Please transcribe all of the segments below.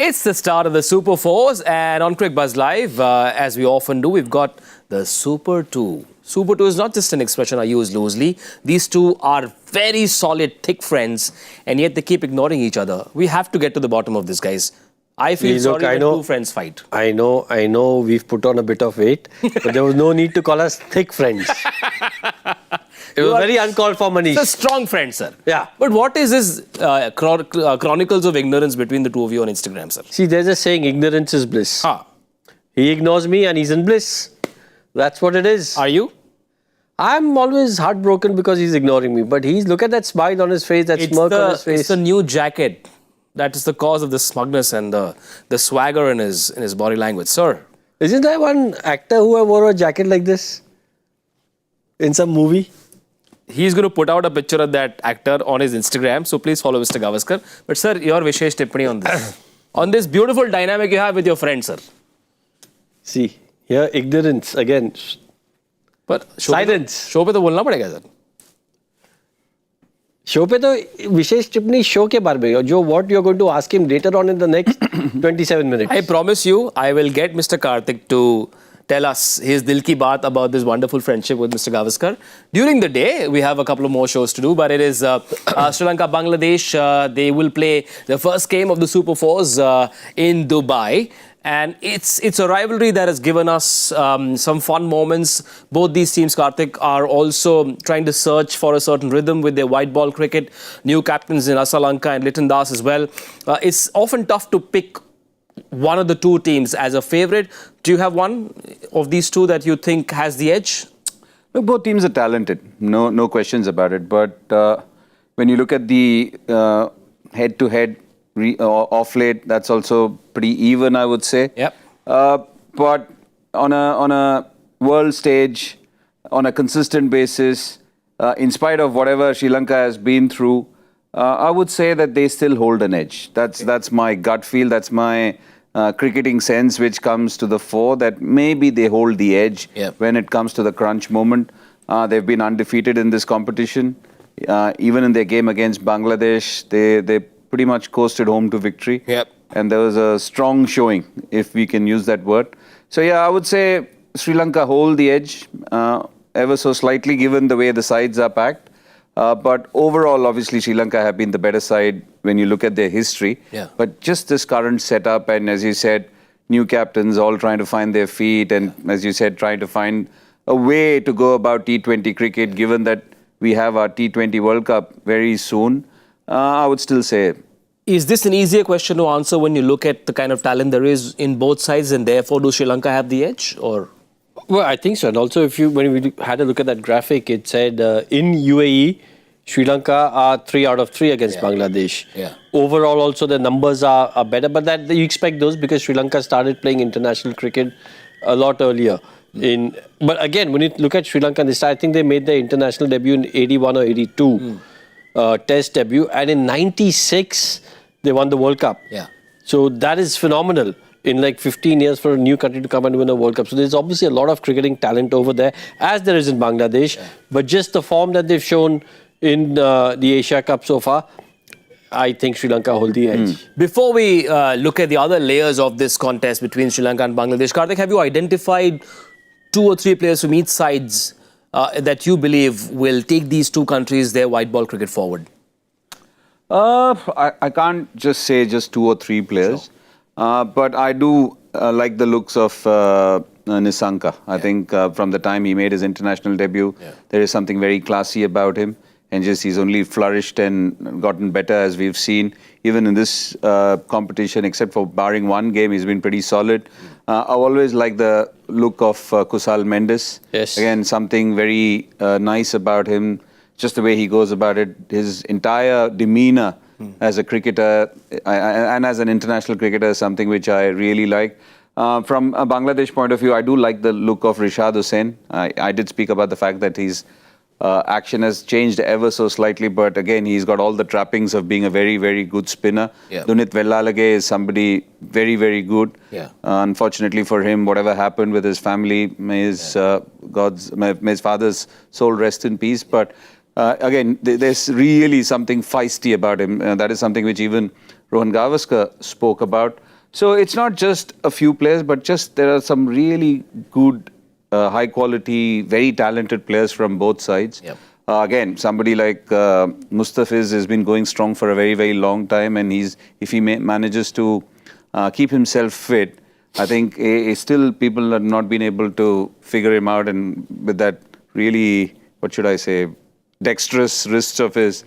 It's the start of the Super Fours, and on Cricbuzz Live, as we often do, we've got the Super 2. Super 2 is not just an expression I use loosely. These two are very solid, thick friends, and yet they keep ignoring each other. We have to get to the bottom of this, guys. I feel sorry when two friends fight. I know we've put on a bit of weight, but there was no need to call us thick friends. It was very uncalled for, Manish. It's a strong friend, sir. Yeah. But what is this chronicles of ignorance between the two of you on Instagram, sir? See, there's a saying, ignorance is bliss. Ah. He ignores me and he's in bliss. That's what it is. Are you? I'm always heartbroken because he's ignoring me. But look at that smile on his face, that smirk on his face. It's the new jacket. That is the cause of the smugness and the swagger in his body language. Sir. Isn't there one actor who wore a jacket like this? In some movie? He's going to put out a picture of that actor on his Instagram. So please follow Mr. Gavaskar. But sir, your Vishesh tippani on this. On this beautiful dynamic you have with your friend, sir. See, here ignorance again. But silence. Show pe to bolna padega, sir. Show pe to Vishesh tippani show ke baare mein. Jo what you're going to ask him later on in the next 27 minutes. I promise you, I will get Mr. Kartik to tell us his dil ki baat about this wonderful friendship with Mr. Gavaskar. During the day, we have a couple of more shows to do, but it is Sri Lanka, Bangladesh. They will play the first game of the Super Fours in Dubai. And it's a rivalry that has given us some fun moments. Both these teams, Kartik, are also trying to search for a certain rhythm with their white ball cricket. New captains in Asalanka and Litton as well. It's often tough to pick one of the two teams as a favourite. Do you have one of these two that you think has the edge? Look, both teams are talented, no questions about it. But when you look at the head-to-head off late, that's also pretty even, I would say. Yep. But on a world stage, on a consistent basis, in spite of whatever Sri Lanka has been through, I would say that they still hold an edge. That's my gut feel. That's my cricketing sense, which comes to the fore, that maybe they hold the edge when it comes to the crunch moment. They've been undefeated in this competition. Even in their game against Bangladesh, they pretty much coasted home to victory. Yep. And there was a strong showing, if we can use that word. So yeah, I would say Sri Lanka hold the edge ever so slightly, given the way the sides are packed. But overall, obviously, Sri Lanka have been the better side when you look at their history. Yeah. But just this current setup, and as you said, new captains all trying to find their feet, and as you said, trying to find a way to go about T20 cricket, given that we have our T20 World Cup very soon, I would still say. Is this an easier question to answer when you look at the kind of talent there is in both sides, and therefore do Sri Lanka have the edge? Or? Well, I think so. And also, when we had a look at that graphic, it said in UAE, Sri Lanka are 3 out of 3 against Bangladesh. Yeah. Overall, also the numbers are better, but that you expect those because Sri Lanka started playing international cricket a lot earlier. But again, when you look at Sri Lanka, I think they made their international debut in 81 or 82 Test debut, and in 96 they won the World Cup. Yeah. So that is phenomenal. In like 15 years for a new country to come and win a World Cup. So there's obviously a lot of cricketing talent over there, as there is in Bangladesh. Yeah. But just the form that they've shown in the Asia Cup so far, I think Sri Lanka hold the edge. Before we look at the other layers of this contest between Sri Lanka and Bangladesh, Kartik, have you identified 2 or 3 players from each sides that you believe will take these two countries, their white ball cricket forward? I can't just say just 2 or 3 players. Sure. But I do like the looks of Nissanka. I think from the time he made his international debut, there is something very classy about him. And just he's only flourished and gotten better, as we've seen. Even in this competition, except for barring one game, he's been pretty solid. I've always liked the look of Kusal Mendis. Yes. Again, something very nice about him. Just the way he goes about it, his entire demeanor as a cricketer and as an international cricketer is something which I really like. From a Bangladesh point of view, I do like the look of Rishad Hussain. I did speak about the fact that his action has changed ever so slightly, but again, he's got all the trappings of being a very, very good spinner. Yeah. Dunith Wellalage is somebody very, very good. Yeah. Unfortunately for him, whatever happened with his family, may his father's soul rest in peace. But again, there's really something feisty about him. That is something which even Rohan Gavaskar spoke about. So it's not just a few players, but just there are some really good, high quality, very talented players from both sides. Yep. Again, somebody like Mustafiz has been going strong for a very, very long time, and if he manages to keep himself fit, I think still people have not been able to figure him out, and with that really, what should I say, dexterous wrists of his,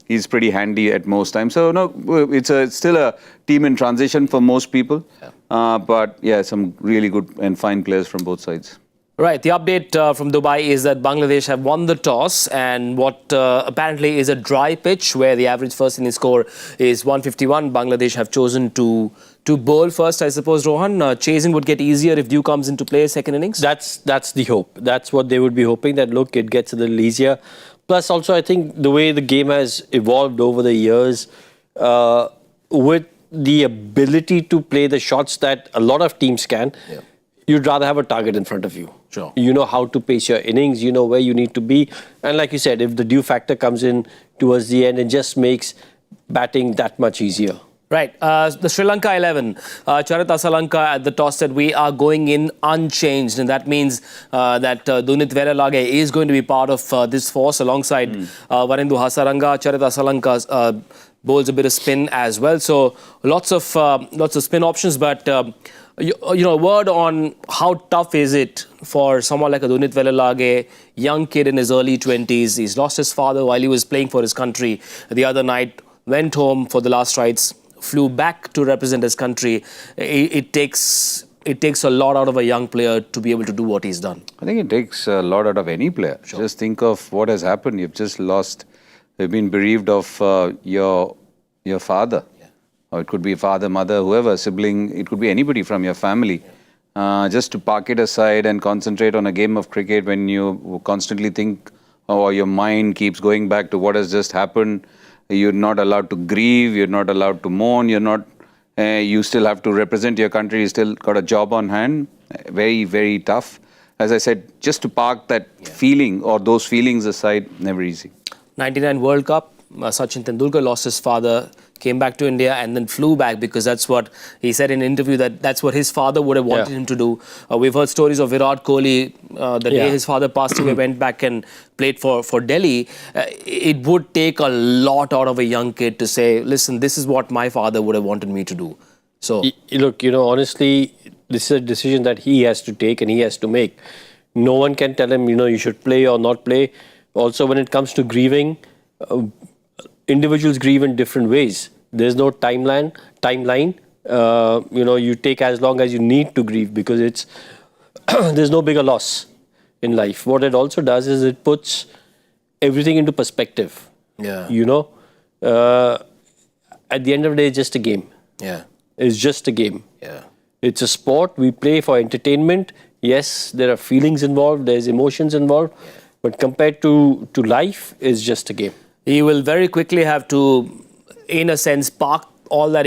he's pretty handy at most times. So no, it's still a team in transition for most people, but yeah, some really good and fine players from both sides. Right. The update from Dubai is that Bangladesh have won the toss, and what apparently is a dry pitch where the average first inning score is 151. Bangladesh have chosen to bowl first, I suppose, Rohan. Chasing would get easier if dew comes into play second innings. That's the hope. That's what they would be hoping, that look, it gets a little easier. Plus also, I think the way the game has evolved over the years, with the ability to play the shots that a lot of teams can, you'd rather have a target in front of you. Sure. You know how to pace your innings, you know where you need to be. And like you said, if the dew factor comes in towards the end, it just makes batting that much easier. Right. The Sri Lanka 11, Charit Asalanka at the toss said we are going in unchanged, and that means that Dunith Wellalage is going to be part of this force alongside Varendu Hasaranga. Charit Asalanka bowls a bit of spin as well, so lots of spin options. But you know, a word on how tough is it for someone like a Dunith Wellalage, young kid in his early 20s. He's lost his father while he was playing for his country the other night, went home for the last rites, flew back to represent his country. It takes a lot out of a young player to be able to do what he's done. I think it takes a lot out of any player. Sure. Just think of what has happened. You've just lost, you've been bereaved of your father. Or it could be father, mother, whoever, sibling, it could be anybody from your family. Just to park it aside and concentrate on a game of cricket when you constantly think, or your mind keeps going back to what has just happened. You're not allowed to grieve, you're not allowed to mourn, you still have to represent your country, you still got a job on hand. Very, very tough. As I said, just to park that feeling or those feelings aside, never easy. 99 World Cup, Sachin Tendulkar lost his father, came back to India and then flew back because that's what he said in an interview, that's what his father would have wanted him to do. We've heard stories of Virat Kohli, the day his father passed away, went back and played for Delhi. It would take a lot out of a young kid to say, listen, this is what my father would have wanted me to do. So look, honestly, this is a decision that he has to take and he has to make. No one can tell him, you should play or not play. Also, when it comes to grieving, individuals grieve in different ways. There's no timeline. You take as long as you need to grieve because there's no bigger loss in life. What it also does is it puts everything into perspective. Yeah. At the end of the day, it's just a game. Yeah. It's just a game. Yeah. It's a sport. We play for entertainment. Yes, there are feelings involved. There's emotions involved. But compared to life, it's just a game. He will very quickly have to, in a sense, park all that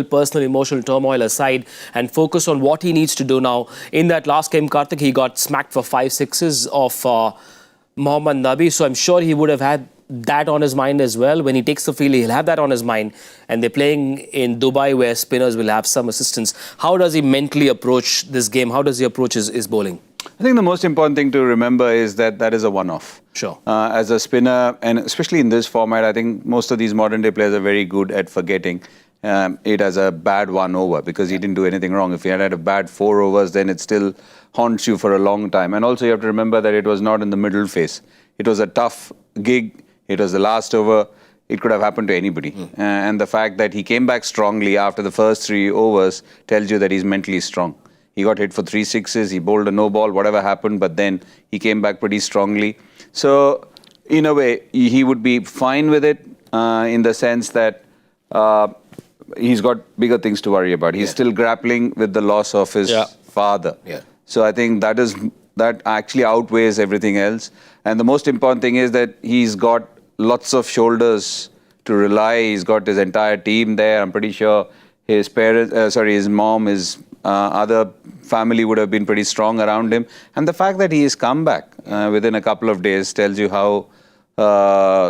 personal emotional turmoil aside and focus on what he needs to do now. In that last game, Kartik, he got smacked for 5 sixes of Mohammad Nabi. So I'm sure he would have had that on his mind as well. When he takes the field, he'll have that on his mind. And they're playing in Dubai where spinners will have some assistance. How does he mentally approach this game? How does he approach his bowling? I think the most important thing to remember is that is a one-off. Sure. As a spinner, and especially in this format, I think most of these modern-day players are very good at forgetting it as a bad 1 over because he didn't do anything wrong. If he had a bad 4 overs, then it still haunts you for a long time. And also you have to remember that it was not in the middle phase. It was a tough gig. It was the last over. It could have happened to anybody. And the fact that he came back strongly after the first 3 overs tells you that he's mentally strong. He got hit for 3 sixes, he bowled a no ball, whatever happened, but then he came back pretty strongly. So, in a way, he would be fine with it in the sense that he's got bigger things to worry about. He's still grappling with the loss of his father. Yeah. So I think that actually outweighs everything else. And the most important thing is that he's got lots of shoulders to rely. He's got his entire team there. I'm pretty sure his parents, his mom, his other family would have been pretty strong around him. And the fact that he has come back within a couple of days tells you how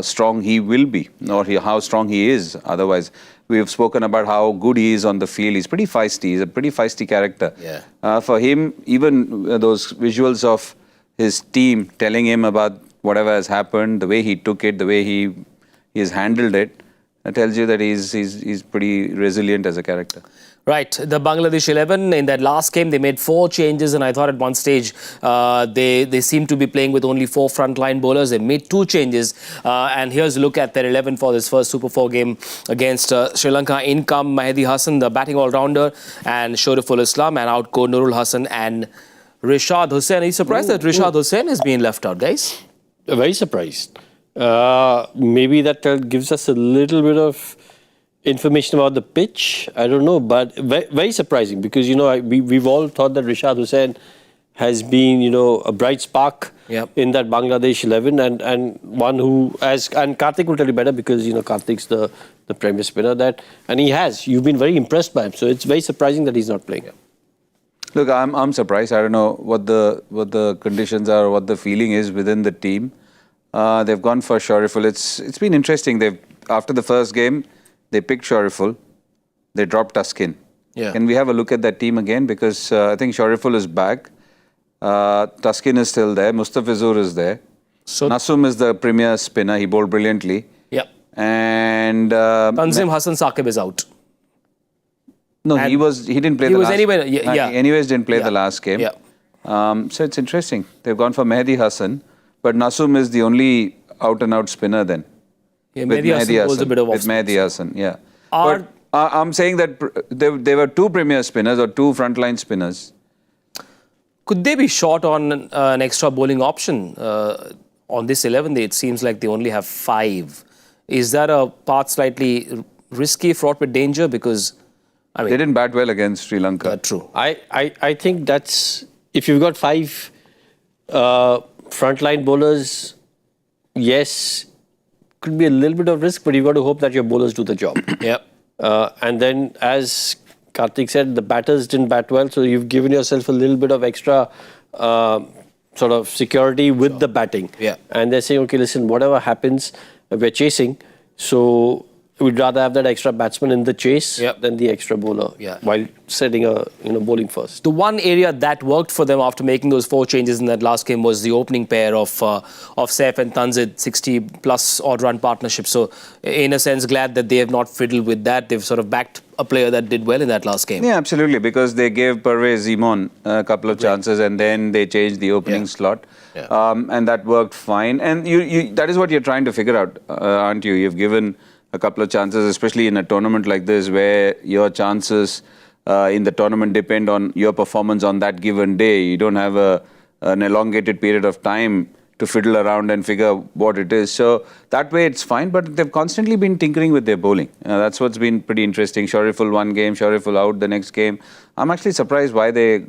strong he will be, or how strong he is. Otherwise, we have spoken about how good he is on the field. He's pretty feisty. He's a pretty feisty character. Yeah. For him, even those visuals of his team telling him about whatever has happened, the way he took it, the way he has handled it, tells you that he's pretty resilient as a character. Right, the Bangladesh 11 in that last game, they made 4 changes, and I thought at one stage they seemed to be playing with only 4 frontline bowlers. They made 2 changes, and here's a look at their 11 for this first Super 4 game against Sri Lanka. In come Mahdi Hassan, the batting all-rounder, and Shoriful Islam, and out go Nurul Hassan and Rishad Hussain. Are you surprised that Rishad Hussain has been left out, guys? Very surprised. Maybe that gives us a little bit of information about the pitch. I don't know, but very surprising because, we've all thought that Rishad Hussain has been, a bright spark in that Bangladesh 11 and one who, and Kartik will tell you better because, Kartik's the premier spinner and you've been very impressed by him. So it's very surprising that he's not playing. Look, I'm surprised. I don't know what the conditions are or what the feeling is within the team. They've gone for Shoriful. It's been interesting. After the first game, they picked Shoriful. They dropped Tuskin. Yeah. Can we have a look at that team again? Because I think Shoriful is back. Tuskin is still there. Mustafizur is there. So Nasum is the premier spinner. He bowled brilliantly. Yep. And Tanzim Hassan Saqib is out. No, he didn't play the last game. He anyways didn't play the last game. Yeah. So it's interesting. They've gone for Mehdi Hassan. But Nasum is the only out-and-out spinner then. Yeah, Mehdi Hassan holds a bit of with Mehdi Hassan, yeah. But I'm saying that there were 2 premier spinners or 2 frontline spinners. Could they be short on an extra bowling option? On this 11, it seems like they only have 5. Is that a path slightly risky, fraught with danger? Because, they didn't bat well against Sri Lanka. True. I think that's, if you've got 5 frontline bowlers, yes, could be a little bit of risk, but you've got to hope that your bowlers do the job. Yep. And then, as Kartik said, the batters didn't bat well, so you've given yourself a little bit of extra sort of security with the batting. Yeah. And they're saying, okay, listen, whatever happens, we're chasing, so we'd rather have that extra batsman in the chase than the extra bowler while setting a bowling first. The one area that worked for them after making those 4 changes in that last game was the opening pair of Saif and Tanzid, 60+ odd run partnership. So in a sense, glad that they have not fiddled with that. They've sort of backed a player that did well in that last game. Yeah, absolutely, because they gave Parvez Zimon a couple of chances and then they changed the opening slot. And that worked fine. And that is what you're trying to figure out, aren't you? You've given a couple of chances, especially in a tournament like this where your chances in the tournament depend on your performance on that given day. You don't have an elongated period of time to fiddle around and figure what it is. So that way it's fine, but they've constantly been tinkering with their bowling. That's what's been pretty interesting. Shoriful one game, Shoriful out the next game. I'm actually surprised why they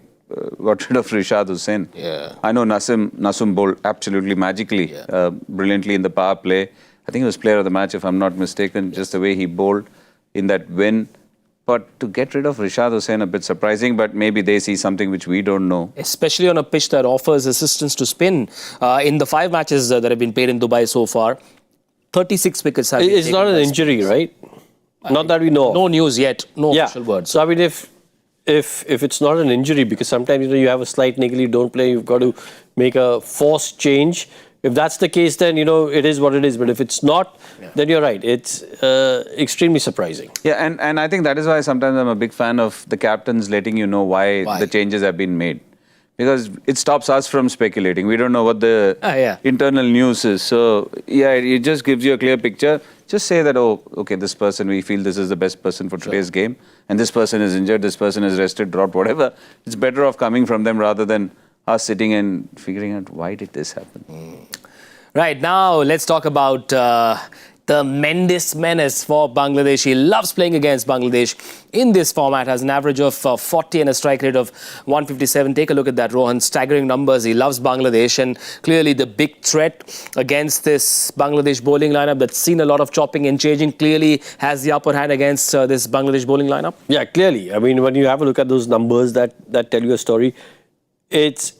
got rid of Rishad Hussain. Yeah. I know Nasum bowled absolutely magically, brilliantly in the power play. I think he was player of the match, if I'm not mistaken, just the way he bowled in that win. But to get rid of Rishad Hussain, a bit surprising, but maybe they see something which we don't know. Especially on a pitch that offers assistance to spin. In the 5 matches that have been played in Dubai so far, 36 wickets have been taken. It's not an injury, right? Not that we know. No news yet, no official words. So, I mean, if it's not an injury, because sometimes, you have a slight niggle, you don't play, you've got to make a forced change. If that's the case, then, it is what it is. But if it's not, then you're right. It's extremely surprising. Yeah, and I think that is why sometimes I'm a big fan of the captains letting you know why the changes have been made. Because it stops us from speculating. We don't know what the internal news is. So, it just gives you a clear picture. Just say that, oh, okay, this person, we feel this is the best person for today's game. And this person is injured, this person is rested, dropped, whatever. It's better off coming from them rather than us sitting and figuring out why did this happen. Right, now let's talk about the Mendis menace for Bangladesh. He loves playing against Bangladesh in this format, has an average of 40 and a strike rate of 157. Take a look at that, Rohan. Staggering numbers. He loves Bangladesh, and clearly the big threat against this Bangladesh bowling lineup that's seen a lot of chopping and changing clearly has the upper hand against this Bangladesh bowling lineup. Yeah, clearly. I mean, when you have a look at those numbers that tell you a story, it's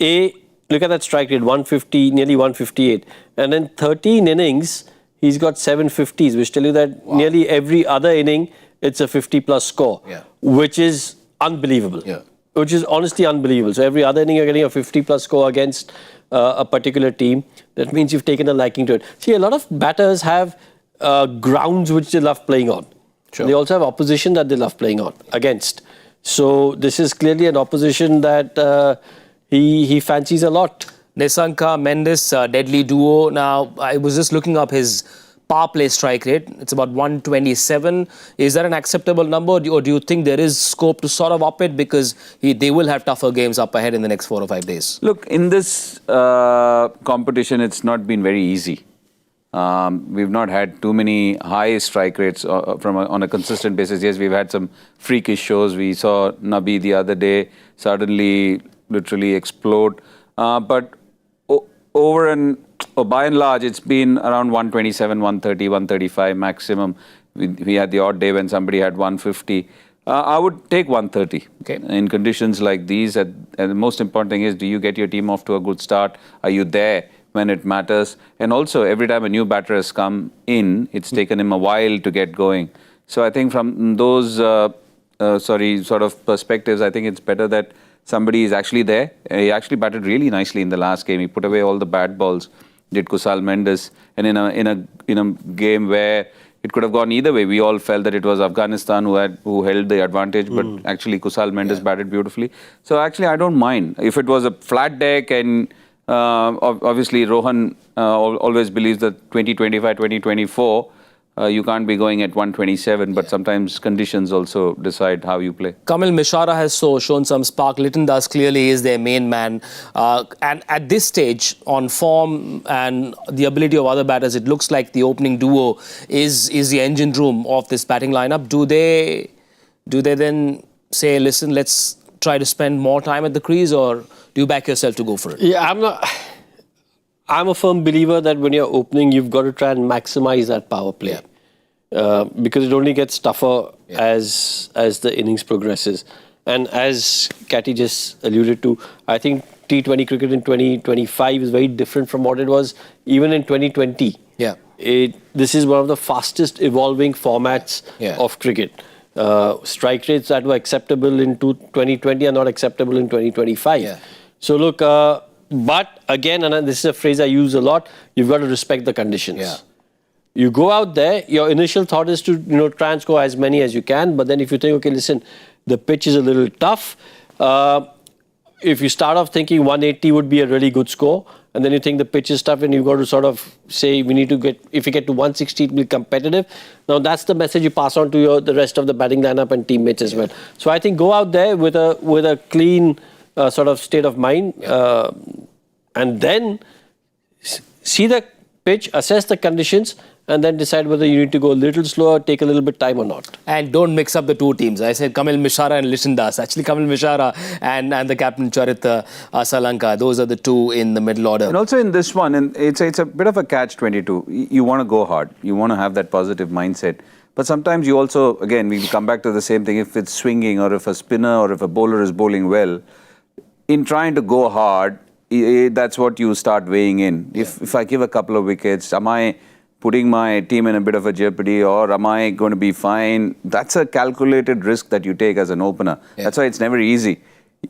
look at that strike rate, 150, nearly 158. And then 13 innings, he's got 750s, which tell you that nearly every other inning, it's a 50-plus score, which is unbelievable. Which is honestly unbelievable. So every other inning, you're getting a 50-plus score against a particular team. That means you've taken a liking to it. See, a lot of batters have grounds which they love playing on. They also have opposition that they love playing on against. So this is clearly an opposition that he fancies a lot. Nasum Mendis, deadly duo. Now, I was just looking up his power play strike rate. It's about 127. Is that an acceptable number, or do you think there is scope to sort of up it, because they will have tougher games up ahead in the next 4 or 5 days? Look, in this competition, it's not been very easy. We've not had too many high strike rates on a consistent basis. Yes, we've had some freakish shows. We saw Nabi the other day suddenly literally explode. But by and large, it's been around 127, 130, 135 maximum. We had the odd day when somebody had 150. I would take 130 in conditions like these. And the most important thing is, do you get your team off to a good start? Are you there when it matters? And also, every time a new batter has come in, it's taken him a while to get going. So I think from those sort of perspectives, I think it's better that somebody is actually there. He actually batted really nicely in the last game. He put away all the bad balls, did Kusal Mendis. And in a game where it could have gone either way, we all felt that it was Afghanistan who held the advantage, but actually Kusal Mendis batted beautifully. So actually, I don't mind. If it was a flat deck, and obviously Rohan always believes that 2025, 2024, you can't be going at 127, but sometimes conditions also decide how you play. Kamil Mishara has shown some spark. Litton Das clearly is their main man. And at this stage, on form and the ability of other batters, it looks like the opening duo is the engine room of this batting lineup. Do they then say, listen, let's try to spend more time at the crease, or do you back yourself to go for it? Yeah, I'm a firm believer that when you're opening, you've got to try and maximize that power play. Because it only gets tougher as the innings progresses. And as Catty just alluded to, I think T20 cricket in 2025 is very different from what it was even in 2020. This is one of the fastest evolving formats of cricket. Strike rates that were acceptable in 2020 are not acceptable in 2025. So look, but again, and this is a phrase I use a lot, you've got to respect the conditions. You go out there, your initial thought is to try and score as many as you can, but then if you think, okay, listen, the pitch is a little tough, if you start off thinking 180 would be a really good score, and then you think the pitch is tough, and you've got to sort of say, we need to get, if you get to 160, it will be competitive. Now that's the message you pass on to the rest of the batting lineup and teammates as well. So I think go out there with a clean sort of state of mind, and then see the pitch, assess the conditions, and then decide whether you need to go a little slower, take a little bit time or not. And don't mix up the two teams. I said Kamil Mishara and Litton Das. Actually, Kamil Mishara and the captain Charit Asalanka. Those are the two in the middle order. And also in this one, and it's a bit of a catch-22. You want to go hard. You want to have that positive mindset. But sometimes you also, again, we come back to the same thing. If it's swinging, or if a spinner or if a bowler is bowling well, in trying to go hard, that's what you start weighing in. If I give a couple of wickets, am I putting my team in a bit of a jeopardy, or am I going to be fine? That's a calculated risk that you take as an opener. That's why it's never easy.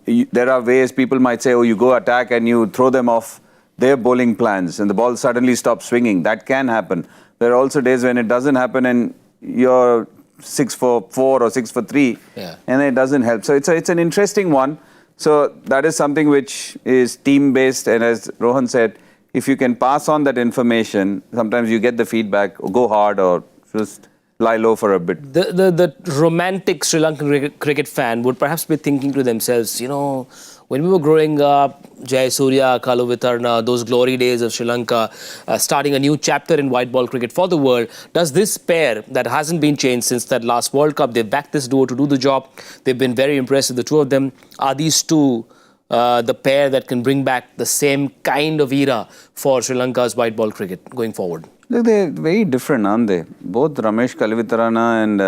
There are ways people might say, oh, you go attack and you throw them off their bowling plans and the ball suddenly stops swinging. That can happen. There are also days when it doesn't happen and you're 6 for 4 or 6 for 3 and it doesn't help. So it's an interesting one. So that is something which is team-based, and as Rohan said, if you can pass on that information, sometimes you get the feedback, or go hard or just lie low for a bit. The romantic Sri Lankan cricket fan would perhaps be thinking to themselves, when we were growing up, Jayasuriya, Kaluvitarna, those glory days of Sri Lanka, starting a new chapter in white ball cricket for the world, does this pair that hasn't been changed since that last World Cup, they've backed this duo to do the job, they've been very impressive, the two of them, are these two the pair that can bring back the same kind of era for Sri Lanka's white ball cricket going forward? Look, they're very different, aren't they? Both Ramesh Kaluvitarana and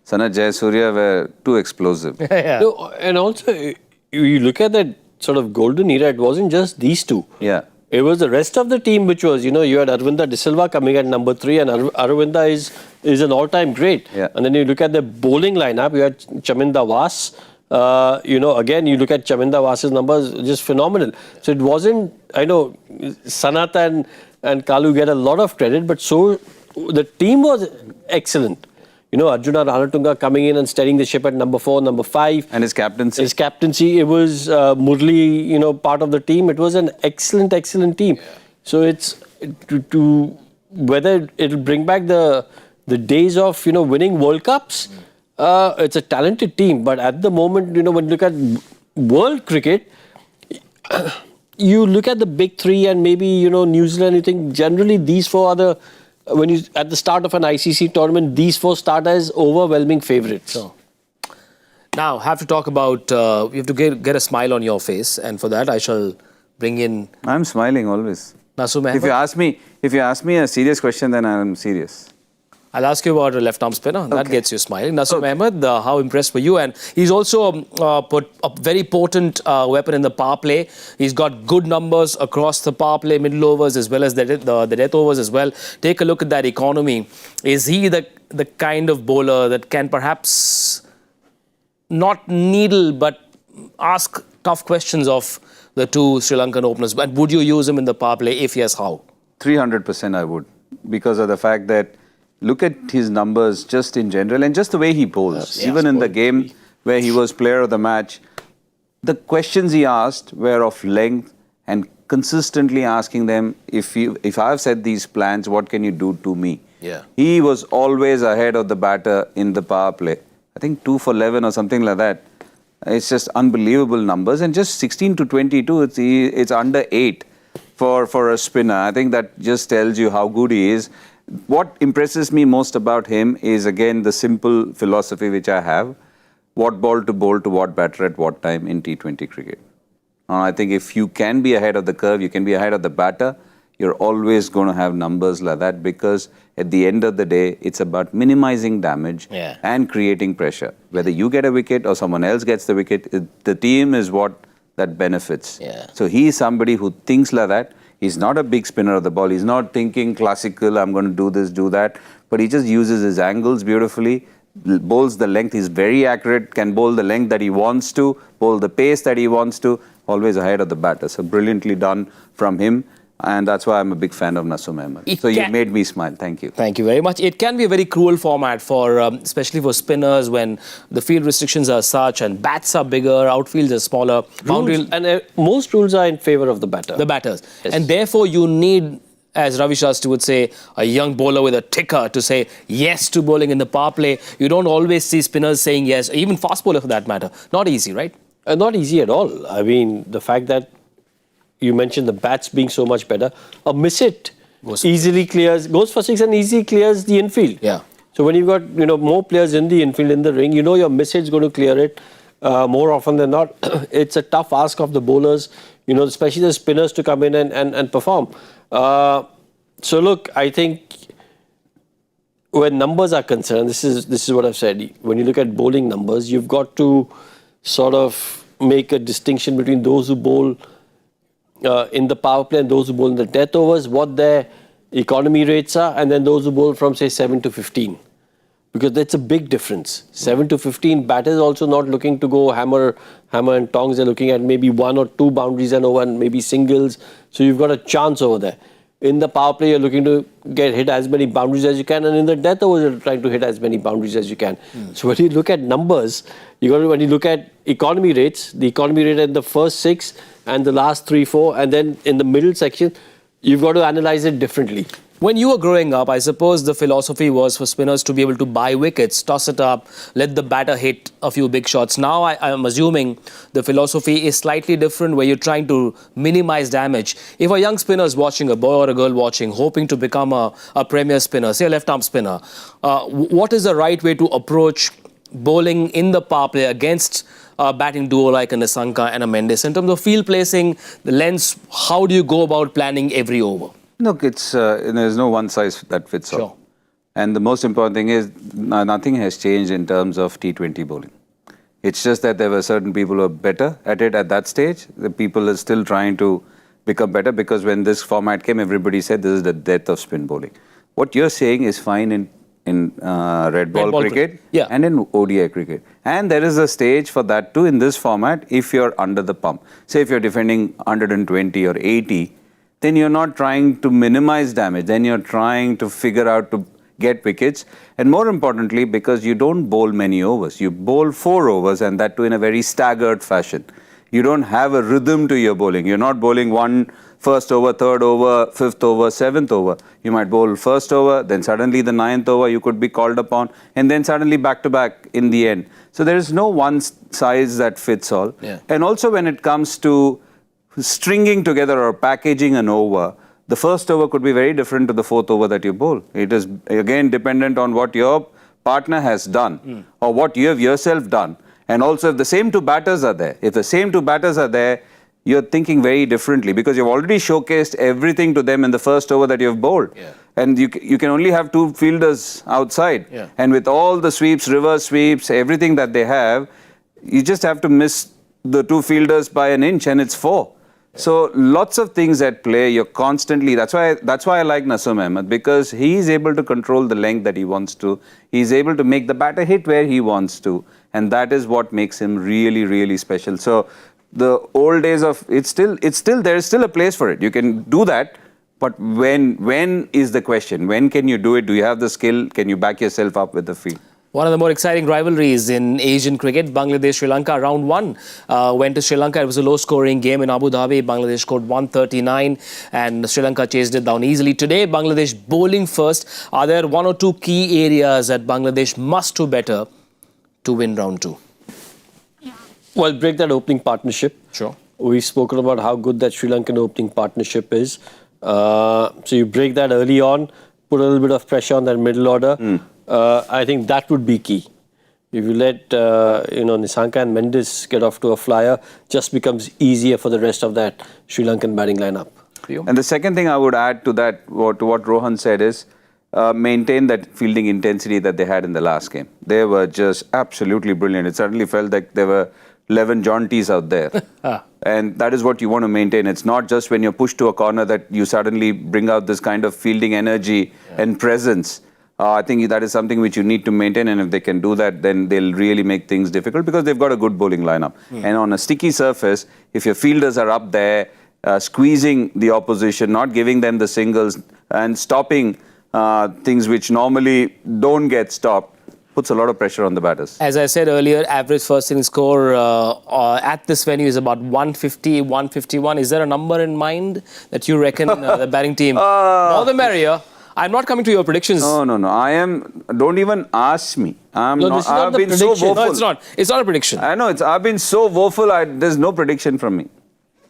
Sanath Jayasuriya were too explosive. No, and also, you look at that sort of golden era, it wasn't just these two. Yeah. It was the rest of the team, which was, you had Aravinda De Silva coming at number 3, and Aravinda is an all-time great. Yeah. And then you look at the bowling lineup, you had Chaminda Vas. Again, you look at Chaminda Vas's numbers, just phenomenal. So it wasn't, I know, Sanat and Kalu get a lot of credit, but so the team was excellent. Arjuna Ranatunga coming in and steadying the ship at number 4, number 5. And his captaincy. It was Murali, part of the team. It was an excellent, excellent team. Yeah. So it's to whether it'll bring back the days of winning World Cups. It's a talented team, but at the moment, when you look at world cricket, you look at the big 3 and maybe New Zealand. You think generally these 4 are the. When you at the start of an ICC tournament, these 4 start as overwhelming favourites. Sure. Now, have to talk about, you have to get a smile on your face, and for that I shall bring in... I'm smiling always. Nasum Ahmed. If you ask me a serious question, then I'm serious. I'll ask you about a left-arm spinner. That gets you smiling. Nasum Ahmed, how impressed were you? And he's also put a very potent weapon in the power play. He's got good numbers across the power play, middle overs as well as the death overs as well. Take a look at that economy. Is he the kind of bowler that can perhaps not needle but ask tough questions of the 2 Sri Lankan openers? And would you use him in the power play? If yes, how? 300% I would, because of the fact that look at his numbers just in general and just the way he bowls. Yes, even in the game where he was player of the match, the questions he asked were of length and consistently asking them, if I've set these plans, what can you do to me? Yeah. He was always ahead of the batter in the power play. I think 2 for 11 or something like that. It's just unbelievable numbers. And just 16 to 22, it's under 8 for a spinner. I think that just tells you how good he is. What impresses me most about him is, again, the simple philosophy which I have. What ball to bowl to what batter at what time in T20 cricket. I think if you can be ahead of the curve, you can be ahead of the batter, you're always going to have numbers like that, because at the end of the day, it's about minimizing damage and creating pressure. Whether you get a wicket or someone else gets the wicket, the team is what that benefits. So he is somebody who thinks like that. He's not a big spinner of the ball. He's not thinking classical, I'm going to do this, do that. But he just uses his angles beautifully, bowls the length. He's very accurate, can bowl the length that he wants to, bowl the pace that he wants to, always ahead of the batter. So brilliantly done from him. And that's why I'm a big fan of Nasum Ahmed. So you made me smile. Thank you. Thank you very much. It can be a very cruel format for, especially for spinners, when the field restrictions are such and bats are bigger, outfields are smaller. Most rules are in favour of the batter. The batters. Yes. And therefore you need, as Ravi Shastri would say, a young bowler with a ticker to say yes to bowling in the power play. You don't always see spinners saying yes, even fast bowler for that matter. Not easy, right? Not easy at all. I mean, the fact that you mentioned the bats being so much better. A miss hit goes for 6 and easily clears the infield. Yeah. So when you've got more players in the infield, in the ring, your miss hit's going to clear it more often than not. It's a tough ask of the bowlers, especially the spinners, to come in and perform. So look, I think when numbers are concerned, this is what I've said. When you look at bowling numbers, you've got to sort of make a distinction between those who bowl in the power play and those who bowl in the death overs, what their economy rates are, and then those who bowl from, say, 7 to 15. Because that's a big difference. 7 to 15, batters also not looking to go hammer and tongs. They're looking at maybe 1 or 2 boundaries and over, and maybe singles. So you've got a chance over there. In the power play, you're looking to hit as many boundaries as you can, and in the death overs, you're trying to hit as many boundaries as you can. So when you look at numbers, when you look at economy rates, the economy rate in the first 6 and the last 3, 4, and then in the middle section, you've got to analyze it differently. When you were growing up, I suppose the philosophy was for spinners to be able to buy wickets, toss it up, let the batter hit a few big shots. Now, I'm assuming the philosophy is slightly different, where you're trying to minimize damage. If a young spinner is watching, a boy or a girl watching, hoping to become a premier spinner, say a left-arm spinner, what is the right way to approach bowling in the power play against a batting duo like an Asalanka and a Mendis? In terms of field placing, the lengths, how do you go about planning every over? Look, there's no one size that fits all. And the most important thing is nothing has changed in terms of T20 bowling. It's just that there were certain people who are better at it at that stage. The people are still trying to become better because when this format came, everybody said this is the death of spin bowling. What you're saying is fine in red ball cricket and in ODI cricket. And there is a stage for that too in this format if you're under the pump. Say if you're defending 120 or 80, then you're not trying to minimize damage. Then you're trying to figure out to get wickets. And more importantly, because you don't bowl many overs. You bowl 4 overs and that too in a very staggered fashion. You don't have a rhythm to your bowling. You're not bowling first over, third over, fifth over, seventh over. You might bowl first over, then suddenly the 9th over you could be called upon, and then suddenly back to back in the end. So there is no one size that fits all. Yeah. And also when it comes to stringing together or packaging an over, the first over could be very different to the 4th over that you bowl. It is again dependent on what your partner has done or what you have yourself done. And also if the same 2 batters are there, you're thinking very differently because you've already showcased everything to them in the first over that you've bowled. Yeah. And you can only have 2 fielders outside. Yeah. And with all the sweeps, reverse sweeps, everything that they have, you just have to miss the 2 fielders by an inch and it's 4. So lots of things at play. You're constantly. That's why I like Nasum Ahmed because he's able to control the length that he wants to. He's able to make the batter hit where he wants to, and that is what makes him really, really special. So the old days of there is still a place for it. You can do that, but when is the question? When can you do it? Do you have the skill? Can you back yourself up with the field? One of the more exciting rivalries in Asian cricket, Bangladesh-Sri Lanka, round 1 went to Sri Lanka. It was a low-scoring game in Abu Dhabi. Bangladesh scored 139 and Sri Lanka chased it down easily. Today, Bangladesh bowling first. Are there 1 or 2 key areas that Bangladesh must do better to win round 2? Well, break that opening partnership. Sure. We've spoken about how good that Sri Lankan opening partnership is. So you break that early on, put a little bit of pressure on that middle order. I think that would be key. If you let Nissanka and Mendis get off to a flyer, just becomes easier for the rest of that Sri Lankan batting lineup. And the second thing I would add to that, to what Rohan said is, maintain that fielding intensity that they had in the last game. They were just absolutely brilliant. It suddenly felt like there were 11 jaunties out there. And that is what you want to maintain. It's not just when you're pushed to a corner that you suddenly bring out this kind of fielding energy and presence. I think that is something which you need to maintain, and if they can do that, then they'll really make things difficult because they've got a good bowling lineup. And on a sticky surface, if your fielders are up there, squeezing the opposition, not giving them the singles and stopping things which normally don't get stopped, puts a lot of pressure on the batters. As I said earlier, average first inning score at this venue is about 150, 151. Is there a number in mind that you reckon the batting team, more the merrier? I'm not coming to your predictions. No. Don't even ask me. I've been so woeful. No, it's not. It's not a prediction. I know. I've been so woeful. There's no prediction from me.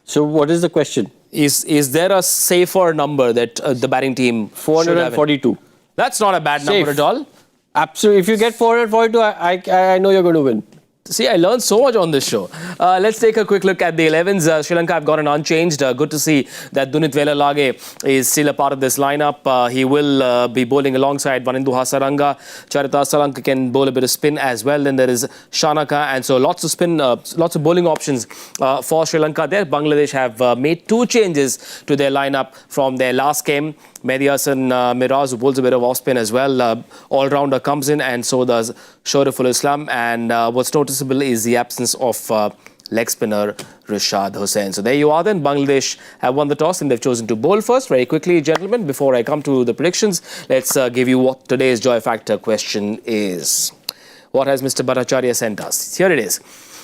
So what is the question? Is there a safer number that the batting team 442. That's not a bad number at all. Absolutely. If you get 442, I know you're going to win. See, I learned so much on this show. Let's take a quick look at the 11s. Sri Lanka have gotten unchanged. Good to see that Dunith Wellalage is still a part of this lineup. He will be bowling alongside Asalanka. Charita Asalanka can bowl a bit of spin as well. Then there is Shanaka, and so lots of spin, lots of bowling options for Sri Lanka there. Bangladesh have made 2 changes to their lineup from their last game. Mehdi Hassan Miraz, who bowls a bit of off-spin as well. All-rounder comes in, and so does Shoriful Islam. And what's noticeable is the absence of leg spinner Rashad Hussain. So there you are then. Bangladesh have won the toss and they've chosen to bowl first. Very quickly, gentlemen, before I come to the predictions, let's give you what today's Joy Factor question is. What has Mr. Bhattacharya sent us? Here it is.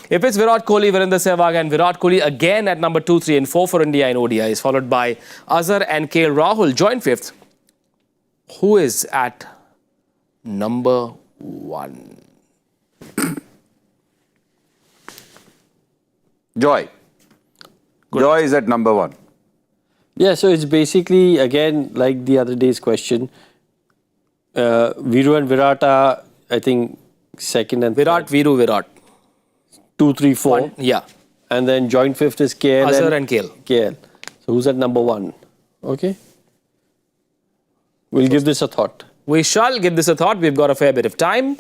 If it's Virat Kohli, Virender Sehwag and Virat Kohli again at number 2, 3 and 4 for India in ODIs, followed by Azhar and KL Rahul, joint 5th. Who is at number 1? Joy. Good. Joy is at number 1. Yeah, so it's basically, again, like the other day's question. Viru and Virat are, I think, second and Virat, third. Viru, Virat. 2, 3, 4. 1, yeah. And then joint 5th is KL. Azhar and KL. KL. So who's at number 1? Okay. We'll give this a thought. We shall give this a thought. We've got a fair bit of time.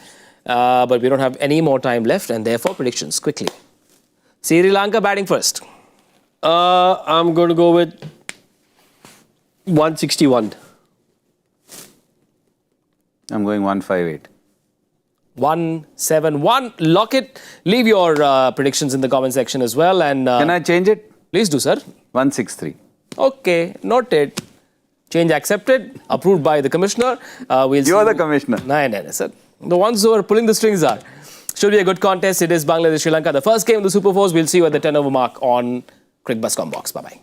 But we don't have any more time left, and therefore predictions quickly. Sri Lanka batting first. I'm going to go with 161. I'm going 158. 171. Lock it. Leave your predictions in the comment section as well. And Can I change it? please do, sir. 163. Okay, noted. Change accepted. Approved by the commissioner. You're the commissioner. No, sir. The ones who are pulling the strings are. Should be a good contest. It is Bangladesh Sri Lanka. The first game of the Super Fours. We'll see you at the 10 over mark on Cricbuzz Combox. Bye bye.